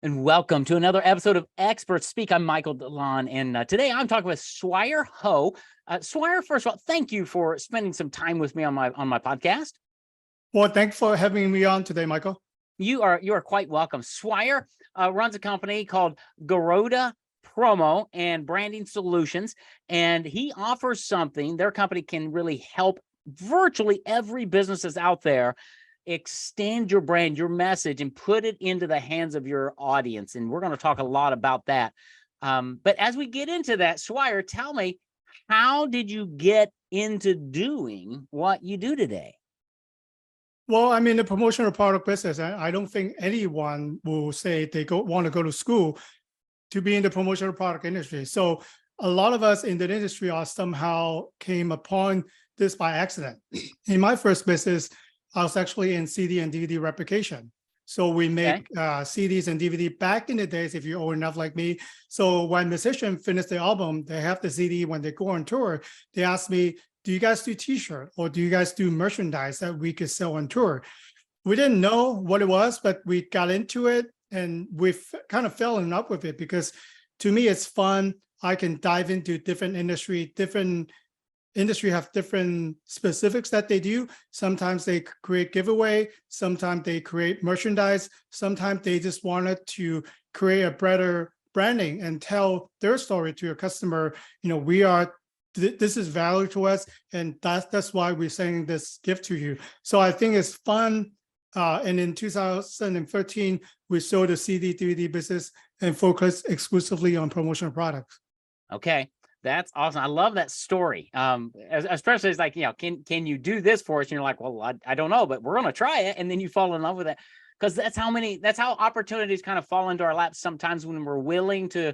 And welcome to another episode of Experts Speak. I'm Michael DeLon, and today I'm talking with Swire Ho. Swire, first of all, thank you for spending some time with me on my podcast. Well, thanks for having me on today, Michael. You are quite welcome. Swire runs a company called Garoda Promo and Branding Solutions, and he offers something. Their company can really help virtually every business that's out there extend your brand, your message, and put it into the hands of your audience. And we're going to talk a lot about that. But as we get into that, Swire, tell me, how did you get into doing what you do today? Well, I'm in the promotional product business. I don't think anyone will say they want to go to school to be in the promotional product industry. So a lot of us in the industry are somehow came upon this by accident. In my first business, I was actually in CD and DVD replication. So we make CDs and DVD back in the days, if you're old enough like me. So when musicians finish the album, they have the CD. When they go on tour, they ask me, do you guys do t-shirt or do you guys do merchandise that we could sell on tour? We didn't know what it was, but we got into it and we kind of fell in love with it because to me, it's fun. I can dive into different industry have different specifics that they do. Sometimes they create giveaway, sometimes they create merchandise, sometimes they just wanted to create a better branding and tell their story to your customer. You know, this is value to us, and that's why we're sending this gift to you. So I think it's fun. And in 2013, we sold the CD DVD business and focused exclusively on promotional products. Okay. That's awesome. I love that story. Especially it's like, can you do this for us? And you're like, well, I don't know, but we're going to try it. And then you fall in love with it because that's how opportunities kind of fall into our laps sometimes when we're willing to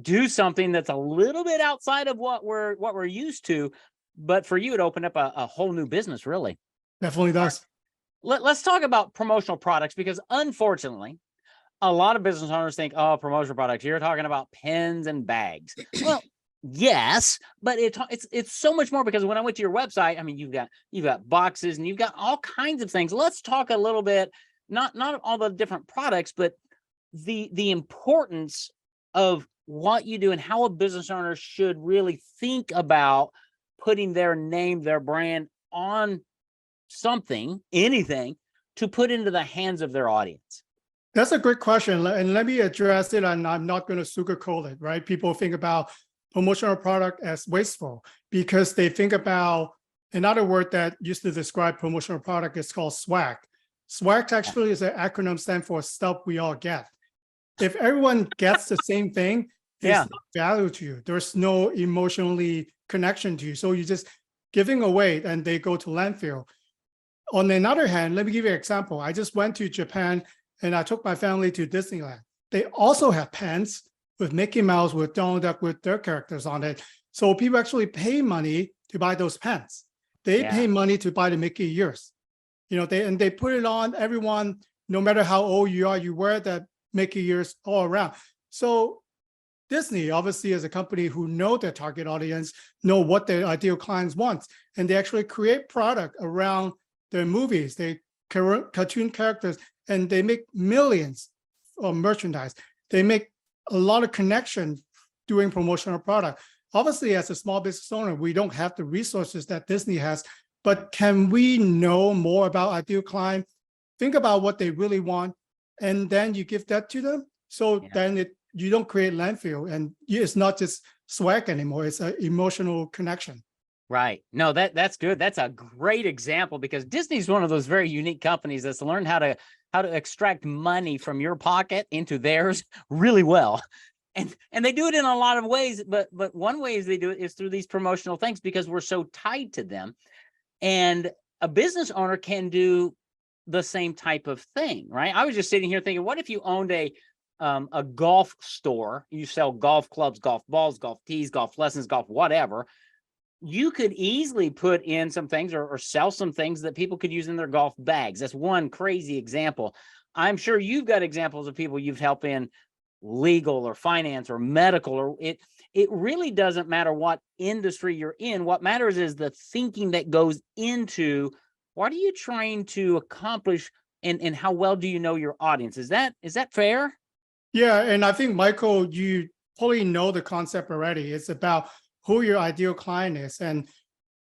do something that's a little bit outside of what we're used to. But for you, it opened up a whole new business, really. Definitely does. Let's talk about promotional products because unfortunately, a lot of business owners think, oh, promotional products, you're talking about pens and bags. Well, yes, but it's so much more because when I went to your website, I mean, you've got boxes and you've got all kinds of things. Let's talk a little bit, not all the different products, but the importance of what you do and how a business owner should really think about putting their name, their brand on something, anything, to put into the hands of their audience. That's a great question. And let me address it. And I'm not going to sugarcoat it, right? People think about promotional product as wasteful because they think about another word that used to describe promotional product is called swag. Swag actually is an acronym stand for stuff we all get. If everyone gets the same thing, it's not value to you. There's no emotionally connection to you. So you're just giving away and they go to landfill. On the other hand, let me give you an example. I just went to Japan and I took my family to Disneyland. They also have pens with Mickey Mouse, with Donald Duck, with their characters on it. So people actually pay money to buy those pens. They pay money to buy the Mickey ears. They put it on everyone, no matter how old you are, you wear that Mickey ears all around. So Disney obviously is a company who know their target audience, know what their ideal clients want, and they actually create product around their movies. They cartoon characters, and they make millions of merchandise. They make a lot of connection doing promotional product. Obviously, as a small business owner, we don't have the resources that Disney has, but can we know more about ideal client, think about what they really want, and then you give that to them? So then you don't create landfill, and it's not just swag anymore. It's an emotional connection. Right. No, that's good. That's a great example because Disney's one of those very unique companies that's learned how to extract money from your pocket into theirs really well. And they do it in a lot of ways, but one way they do it is through these promotional things because we're so tied to them. And a business owner can do the same type of thing, right? I was just sitting here thinking, what if you owned a golf store? You sell golf clubs, golf balls, golf tees, golf lessons, golf whatever. You could easily put in some things or sell some things that people could use in their golf bags. That's one crazy example. I'm sure you've got examples of people you've helped in legal or finance or medical, or it really doesn't matter what industry you're in. What matters is the thinking that goes into what are you trying to accomplish and how well do you know your audience? Is that fair? Yeah, and I think Michael, you probably know the concept already. It's about who your ideal client is. And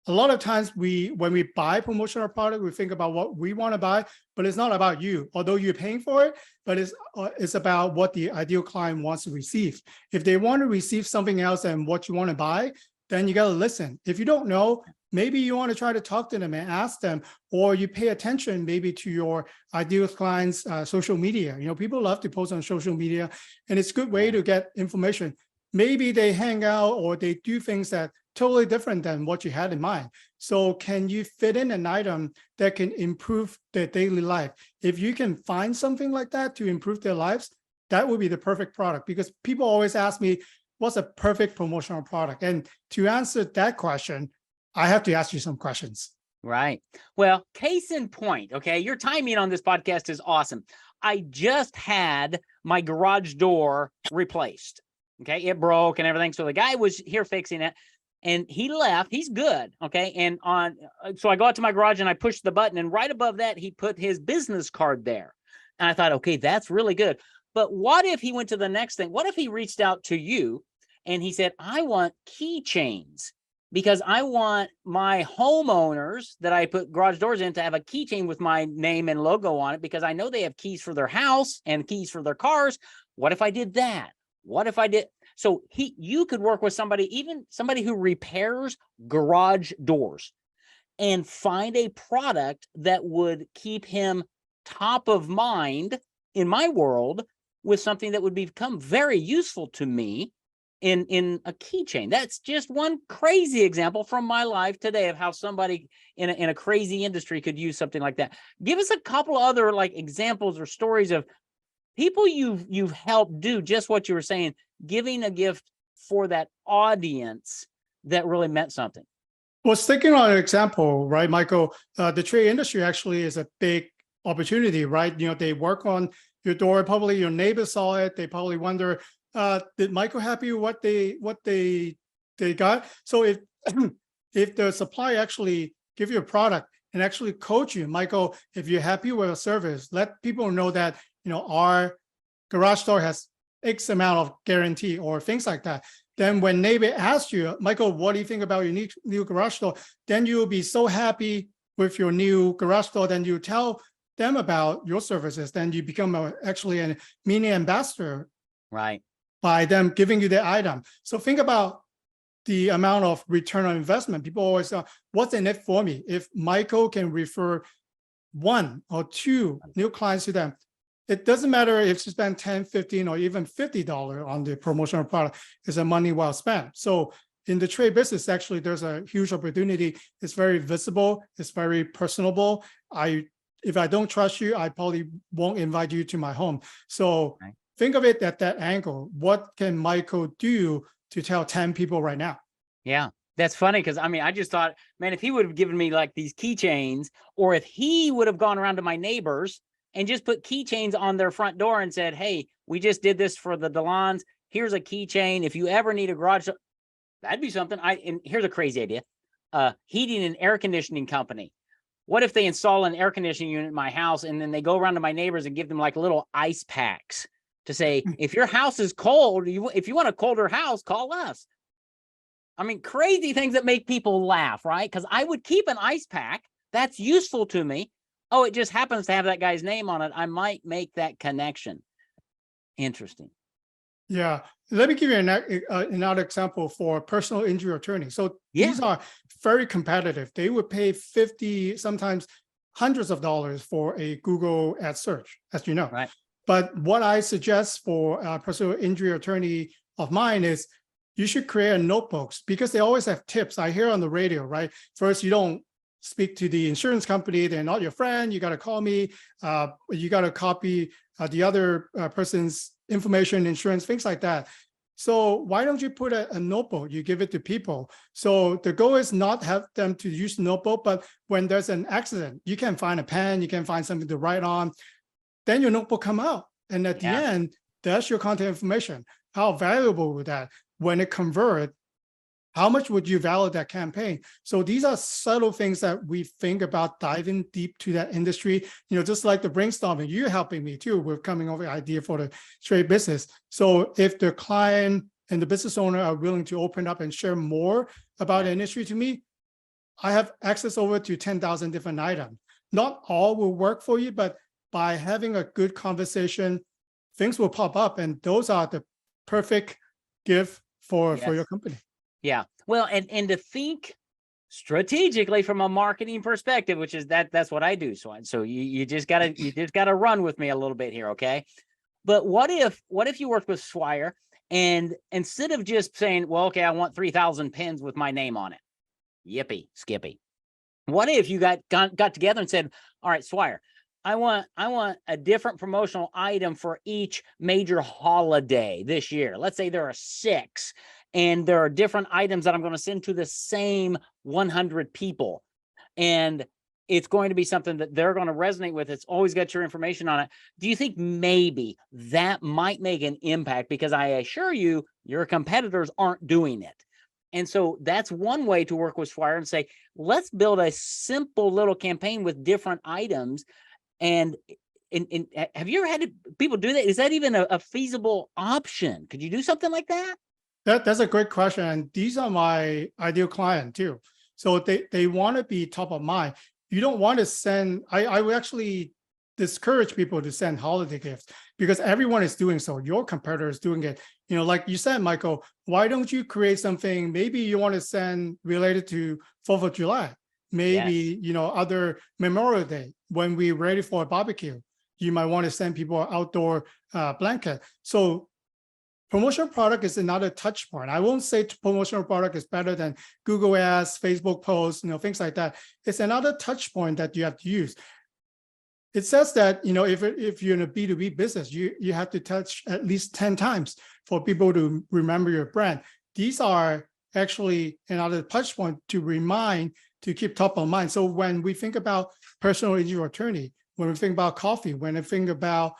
a lot of times when we buy promotional product, we think about what we want to buy, but it's not about you, although you're paying for it, but it's about what the ideal client wants to receive. If they want to receive something else than what you want to buy, then you got to listen. If you don't know, maybe you want to try to talk to them and ask them, or you pay attention maybe to your ideal clients' social media. People love to post on social media, and it's a good way to get information. Maybe they hang out or they do things that totally different than what you had in mind. So can you fit in an item that can improve their daily life? If you can find something like that to improve their lives, that would be the perfect product, because people always ask me, what's a perfect promotional product? And to answer that question, I have to ask you some questions. Right. Well, case in point, okay, your timing on this podcast is awesome. I just had my garage door replaced. Okay, it broke and everything. So the guy was here fixing it and he left. He's good. Okay. And so I go out to my garage and I push the button, and right above that, he put his business card there. And I thought, okay, that's really good. But what if he went to the next thing? What if he reached out to you and he said, I want keychains, because I want my homeowners that I put garage doors in to have a keychain with my name and logo on it, because I know they have keys for their house and keys for their cars. What if I did that? What if I did? So you could work with somebody, even somebody who repairs garage doors, and find a product that would keep him top of mind in my world with something that would become very useful to me in a keychain. That's just one crazy example from my life today of how somebody in a crazy industry could use something like that. Give us a couple other like examples or stories of people you've helped do just what you were saying, giving a gift for that audience that really meant something. Well, sticking on an example, right, Michael, the trade industry actually is a big opportunity, right? They work on your door. Probably your neighbors saw it. They probably wonder, did Michael happy with what they got? So if if the supplier actually give you a product and actually coach you, Michael, if you're happy with a service, let people know that our garage door has X amount of guarantee or things like that. Then when neighbor asks you, Michael, what do you think about your new garage door? Then you'll be so happy with your new garage door. Then you tell them about your services. Then you become actually a mini ambassador, right, by them giving you the item. So think about the amount of return on investment. People always say, what's in it for me? If Michael can refer 1 or 2 new clients to them, it doesn't matter if you spend $10, $15, or even $50 on the promotional product. It's a money well spent. So in the trade business, actually, there's a huge opportunity. It's very visible. It's very personable. If I don't trust you, I probably won't invite you to my home. So think of it at that angle. What can Michael do to tell 10 people right now? Yeah. That's funny, because I just thought, man, if he would have given me like these keychains, or if he would have gone around to my neighbors and just put keychains on their front door and said, hey, we just did this for the Delons. Here's a keychain. If you ever need a garage, that'd be something. And here's a crazy idea. Heating and air conditioning company. What if they install an air conditioning unit in my house, and then they go around to my neighbors and give them like little ice packs to say, if your house is cold, if you want a colder house, call us. Crazy things that make people laugh, right? Because I would keep an ice pack. That's useful to me. Oh, it just happens to have that guy's name on it. I might make that connection. Interesting. Yeah. Let me give you another example for personal injury attorney. So these are very competitive. They would pay 50, sometimes hundreds of dollars for a Google ad search, as you know. Right. But what I suggest for a personal injury attorney of mine is you should create a notebooks, because they always have tips. I hear on the radio, right? First, you don't speak to the insurance company. They're not your friend. You got to call me. You got to copy the other person's information, insurance, things like that. So why don't you put a notebook? You give it to people. So the goal is not have them to use notebook, but when there's an accident, you can find a pen, you can find something to write on. Then your notebook come out. And at the end, that's your contact information. How valuable would that? When it convert, How much would you value that campaign? So these are subtle things that we think about diving deep to that industry. Just like the brainstorming, you're helping me too with coming up with an idea for the trade business. So if the client and the business owner are willing to open up and share more about the industry to me, I have access over to 10,000 different items. Not all will work for you, but by having a good conversation, things will pop up, and those are the perfect gift for your company. Yeah. Well, and to think strategically from a marketing perspective, which is that's what I do. So you just gotta run with me a little bit here, okay? But what if you worked with Swire, and instead of just saying, well, okay, I want 3,000 pins with my name on it. Yippee, skippy. What if you got together and said, all right, Swire, I want a different promotional item for each major holiday this year. Let's say there are 6. And there are different items that I'm going to send to the same 100 people. And it's going to be something that they're going to resonate with. It's always got your information on it. Do you think maybe that might make an impact? Because I assure you, your competitors aren't doing it. And so that's one way to work with Swire and say, let's build a simple little campaign with different items. And have you ever had people do that? Is that even a feasible option? Could you do something like that? That's a great question. And these are my ideal client too. So they want to be top of mind. You don't want to send, I would actually discourage people to send holiday gifts because everyone is doing so. Your competitor is doing it. Like you said, Michael, why don't you create something? Maybe you want to send related to 4th of July, maybe, other Memorial Day when we're ready for a barbecue. You might want to send people an outdoor blanket. So promotional product is another touch point. I won't say promotional product is better than Google Ads, Facebook posts, things like that. It's another touch point that you have to use. It says that, if you're in a B2B business, you have to touch at least 10 times for people to remember your brand. These are actually another touch point to remind, to keep top of mind. So when we think about personal injury attorney, when we think about coffee, when we think about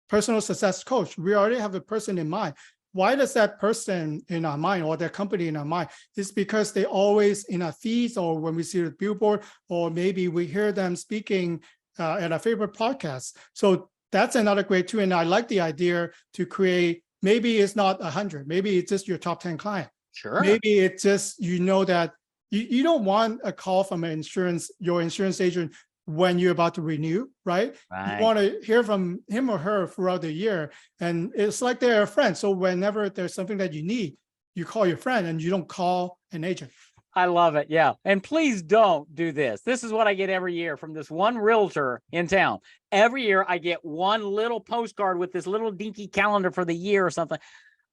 personal success coach, we already have a person in mind. Why does that person in our mind or their company in our mind? It's because they always in our feeds, or when we see the billboard, or maybe we hear them speaking at our favorite podcast. So that's another great tool. And I like the idea to create, maybe it's not 100, maybe it's just your top 10 client. Sure. Maybe it's just, that you don't want a call from your insurance agent when you're about to renew, right? You want to hear from him or her throughout the year. And it's like they're a friend. So whenever there's something that you need, you call your friend and you don't call an agent. I love it. Yeah. And please don't do this. This is what I get every year from this one realtor in town. Every year I get one little postcard with this little dinky calendar for the year or something.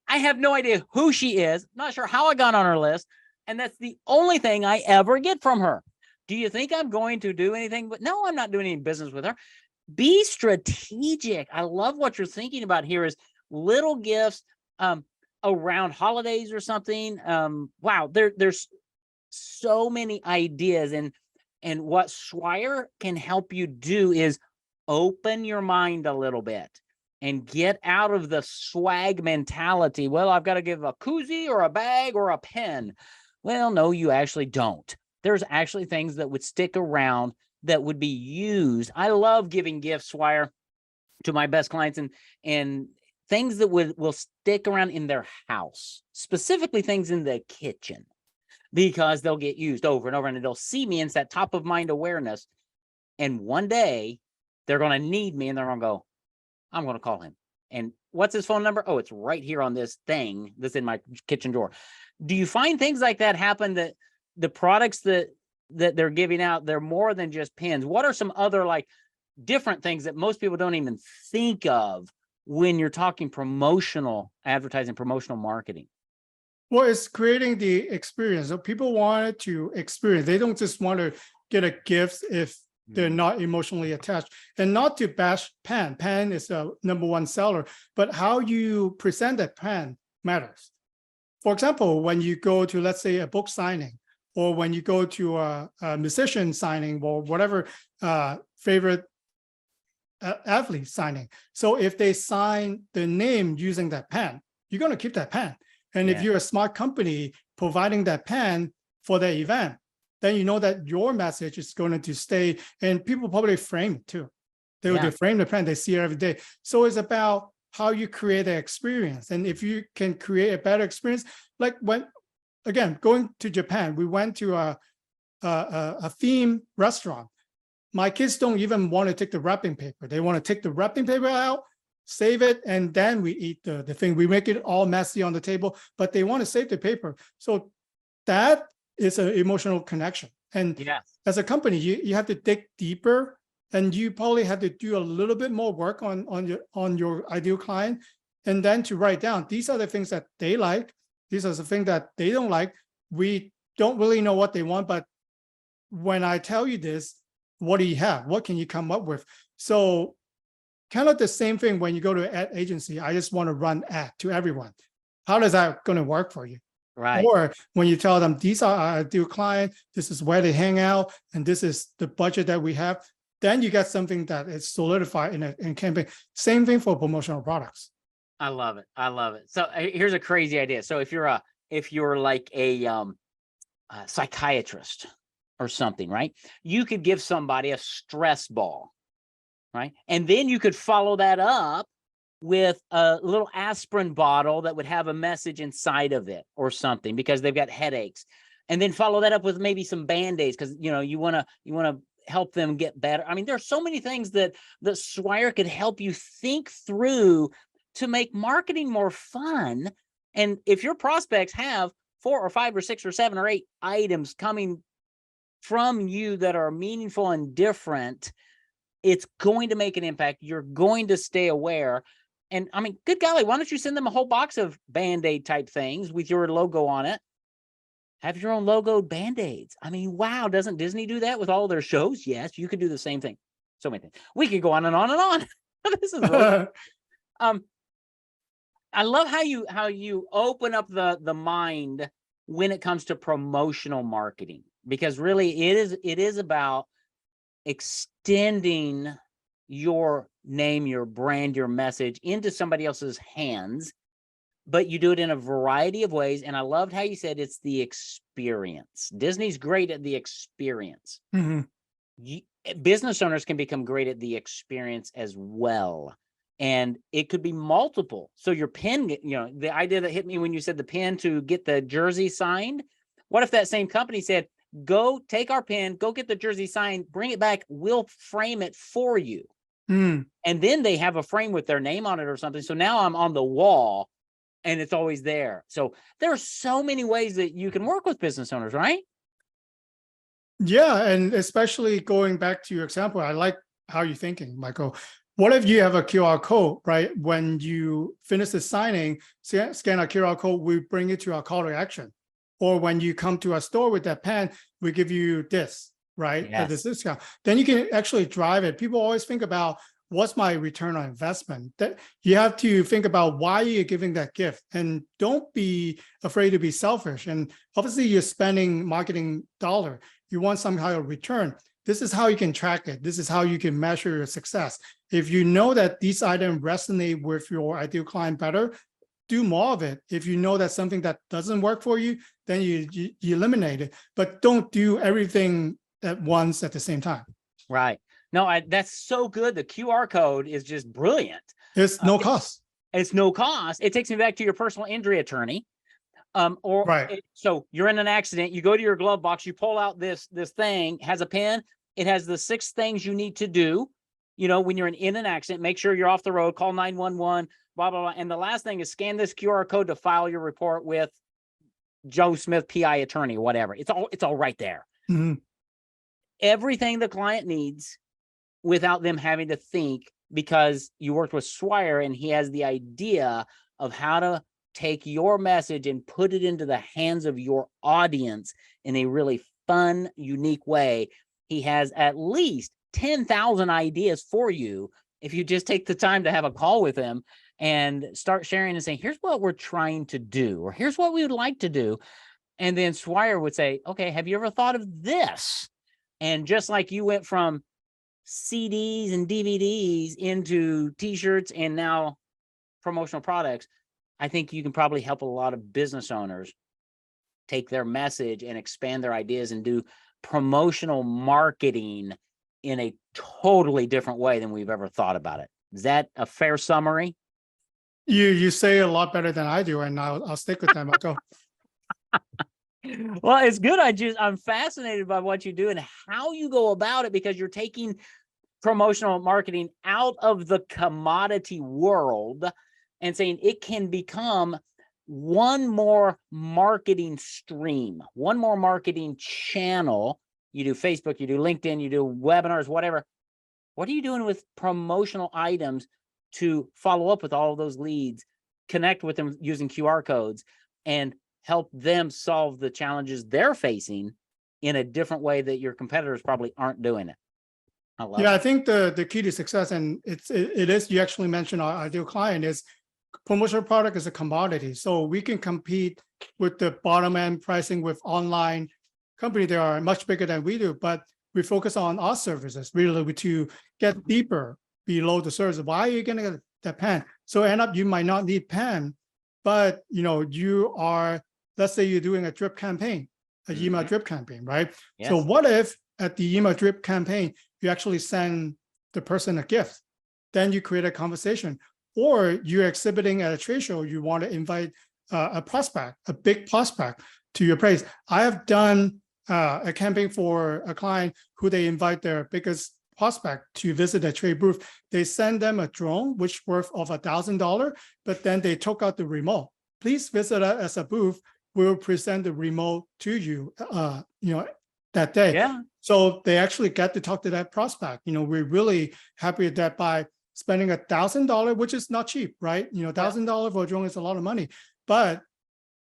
I have no idea who she is. Not sure how I got on her list. And that's the only thing I ever get from her. Do you think I'm going to do anything? But no, I'm not doing any business with her. Be strategic. I love what you're thinking about here is little gifts around holidays or something. Wow, there's so many ideas. And what Swire can help you do is open your mind a little bit and get out of the swag mentality. Well, I've got to give a koozie or a bag or a pen. Well, no, you actually don't. There's actually things that would stick around that would be used. I love giving gifts, Swire, to my best clients and things that will stick around in their house, specifically things in the kitchen, because they'll get used over and over and they'll see me. And it's that top of mind awareness. And one day they're going to need me and they're going to go, I'm going to call him. And what's his phone number? Oh, it's right here on this thing that's in my kitchen drawer. Do you find things like that happen, that the products that they're giving out, they're more than just pins? What are some other like different things that most people don't even think of when you're talking promotional advertising, promotional marketing? Well, it's creating the experience. So people want to experience. They don't just want to get a gift if they're not emotionally attached. And not to bash pen. Pen is the #1 seller, but how you present that pen matters. For example, when you go to, let's say, a book signing, or when you go to a musician signing, or whatever favorite athlete signing. So if they sign the name using that pen, you're going to keep that pen. And if you're a smart company, providing that pen for the event, then you know that your message is going to stay, and people probably frame it too. They frame the pen, they see it every day. So it's about how you create an experience. And if you can create a better experience, like when, again, going to Japan, we went to a theme restaurant. My kids don't even want to take the wrapping paper. They want to take the wrapping paper out, save it, and then we eat the thing. We make it all messy on the table, but they want to save the paper. So that is an emotional connection. And as a company, you have to dig deeper, and you probably have to do a little bit more work on your ideal client, and then to write down, these are the things that they like, these are the things that they don't like. We don't really know what they want, but when I tell you this, what do you have? What can you come up with? So kind of the same thing when you go to an ad agency. I just want to run ad to everyone. How is that going to work for you? Right. Or when you tell them, these are our ideal client, this is where they hang out, and this is the budget that we have, then you get something that is solidified in a campaign. Same thing for promotional products. I love it. I love it. So here's a crazy idea. So if you're like a psychiatrist or something, right? You could give somebody a stress ball, right? And then you could follow that up with a little aspirin bottle that would have a message inside of it or something, because they've got headaches. And then follow that up with maybe some Band-Aids, because you want to help them get better. I mean, there's so many things that Swire could help you think through to make marketing more fun. And if your prospects have 4 or 5 or 6 or 7 or 8 items coming from you that are meaningful and different, it's going to make an impact. You're going to stay aware. And I mean, good golly, why don't you send them a whole box of Band-Aid type things with your logo on it? Have your own logoed Band-Aids. I mean, wow, doesn't Disney do that with all their shows? Yes, you could do the same thing. So many things. We could go on and on and on. This is really I love how you open up the mind when it comes to promotional marketing, because really it is about extending your name, your brand, your message into somebody else's hands, but you do it in a variety of ways. And I loved how you said it's the experience. Disney's great at the experience. Business owners can become great at the experience as well. And it could be multiple. So your pen, the idea that hit me when you said the pen to get the jersey signed. What if that same company said, go take our pen, go get the jersey signed, bring it back, we'll frame it for you. And then they have a frame with their name on it or something. So now I'm on the wall and it's always there. So there are so many ways that you can work with business owners, right? Yeah. And especially going back to your example, I like how you're thinking, Michael. What if you have a QR code, right? When you finish the signing, scan a QR code, we bring it to our call to action. Or when you come to our store with that pen, we give you this, right? This discount. Then you can actually drive it. People always think about, what's my return on investment? That you have to think about why you're giving that gift, and don't be afraid to be selfish. And obviously you're spending marketing dollar. You want some kind of return. This is how you can track it. This is how you can measure your success. If you know that these items resonate with your ideal client better, do more of it. If you know that something that doesn't work for you, then you eliminate it. But don't do everything at once at the same time. Right. No, that's so good. The QR code is just brilliant. It's no cost. It's no cost. It takes me back to your personal injury attorney. So you're in an accident, you go to your glove box, you pull out this thing, has a pen, it has the 6 things you need to do, when you're in an accident, make sure you're off the road, call 911, blah, blah, blah. And the last thing is scan this QR code to file your report with Joe Smith, PI attorney, whatever. It's all right there. Everything the client needs without them having to think, because you worked with Swire and he has the idea of how to take your message and put it into the hands of your audience in a really fun, unique way. He has at least 10,000 ideas for you if you just take the time to have a call with him and start sharing and saying, here's what we're trying to do, or here's what we would like to do. And then Swire would say, okay, have you ever thought of this? And just like you went from CDs and DVDs into t-shirts and now promotional products, I think you can probably help a lot of business owners take their message and expand their ideas and do promotional marketing in a totally different way than we've ever thought about it. Is that a fair summary? You say a lot better than I do, and I'll stick with them. I'll go. Well, it's good. I'm fascinated by what you do and how you go about it, because you're taking promotional marketing out of the commodity world and saying it can become one more marketing stream, one more marketing channel. You do Facebook, you do LinkedIn, you do webinars, whatever. What are you doing with promotional items to follow up with all of those leads, connect with them using QR codes, and help them solve the challenges they're facing in a different way that your competitors probably aren't doing it? I love it. I think the key to success, and it is, you actually mentioned our ideal client, is promotional product is a commodity. So we can compete with the bottom end pricing with online company. They are much bigger than we do, but we focus on our services really to get deeper below the surface. Why are you going to get that pen? So end up, you might not need pen, but you are, let's say you're doing a drip campaign, a email drip campaign, right? Yes. So what if at the email drip campaign, you actually send the person a gift? Then you create a conversation. Or you're exhibiting at a trade show, you want to invite a prospect, a big prospect to your place. I have done a campaign for a client who they invite their biggest prospect to visit a trade booth. They send them a drone, which worth of $1,000, but then they took out the remote. Please visit us as a booth. We'll present the remote to you, that day. Yeah. So they actually get to talk to that prospect. We're really happy with that by spending $1,000, which is not cheap, right? $1,000 for a drone is a lot of money, but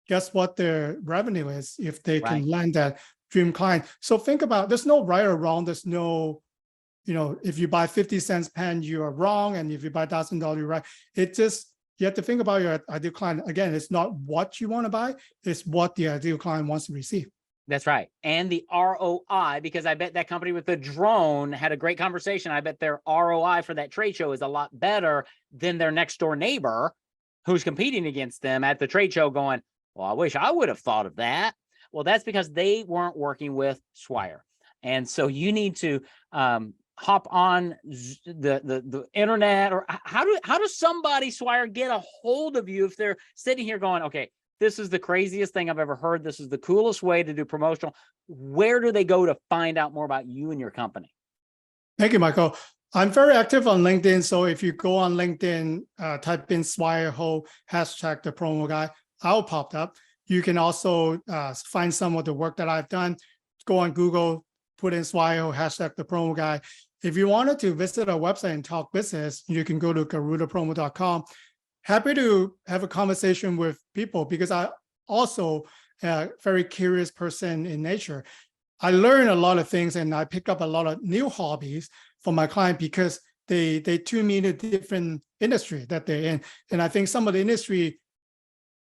guess what their revenue is if they can land that dream client. So think about, there's no right or wrong. There's no, if you buy 50 cents pen, you are wrong. And if you buy $1,000, you're right. It just, you have to think about your ideal client. Again, it's not what you want to buy, it's what the ideal client wants to receive. That's right. And the ROI, because I bet that company with the drone had a great conversation. I bet their ROI for that trade show is a lot better than their next door neighbor who's competing against them at the trade show going, well, I wish I would have thought of that. Well, that's because they weren't working with Swire. And so you need to hop on the internet, or how does somebody, Swire, get a hold of you if they're sitting here going, okay, this is the craziest thing I've ever heard. This is the coolest way to do promotional. Where do they go to find out more about you and your company? Thank you, Michael. I'm very active on LinkedIn. So if you go on LinkedIn, type in Swire Ho, hashtag the promo guy, I'll pop up. You can also find some of the work that I've done. Go on Google, put in Swire Ho, hashtag the promo guy. If you wanted to visit our website and talk business, you can go to garudapromo.com. Happy to have a conversation with people because I also a very curious person in nature. I learn a lot of things and I pick up a lot of new hobbies for my client because they tune me to different industry that they're in. And I think some of the industry,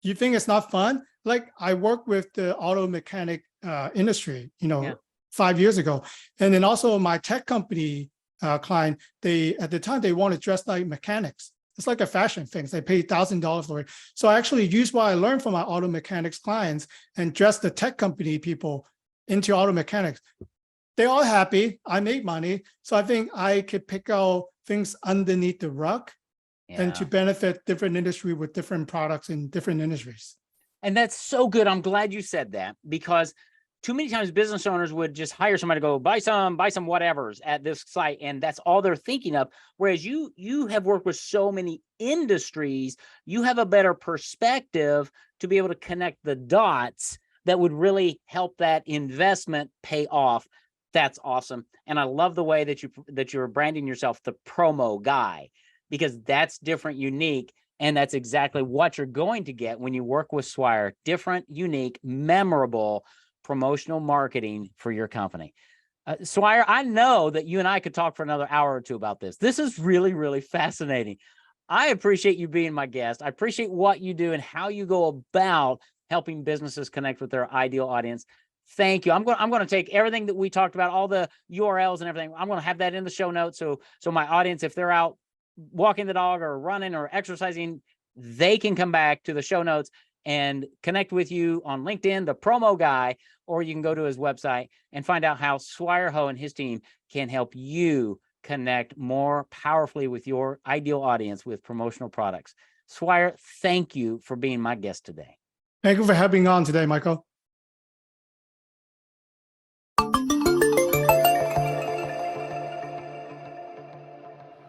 you think it's not fun. Like I work with the auto mechanic industry, 5 years ago. And then also my tech company client, at the time they want to dress like mechanics. It's like a fashion thing. They pay $1,000 for it. So I actually use what I learned from my auto mechanics clients and dress the tech company people into auto mechanics. They're all happy. I make money. So I think I could pick out things underneath the rug and to benefit different industry with different products in different industries. And that's so good. I'm glad you said that, because too many times business owners would just hire somebody to go buy some whatevers at this site, and that's all they're thinking of. Whereas you have worked with so many industries, you have a better perspective to be able to connect the dots that would really help that investment pay off. That's awesome. And I love the way that you're branding yourself the promo guy, because that's different, unique, and that's exactly what you're going to get when you work with Swire. Different, unique, memorable promotional marketing for your company. Swire, I know that you and I could talk for another hour or two about this. This is really, really fascinating. I appreciate you being my guest. I appreciate what you do and how you go about helping businesses connect with their ideal audience. Thank you. I'm going to take everything that we talked about, all the URLs and everything. I'm going to have that in the show notes. So my audience, if they're out walking the dog or running or exercising, they can come back to the show notes and connect with you on LinkedIn, the promo guy, or you can go to his website and find out how Swire Ho and his team can help you connect more powerfully with your ideal audience with promotional products. Swire, thank you for being my guest today. Thank you for having me on today, Michael.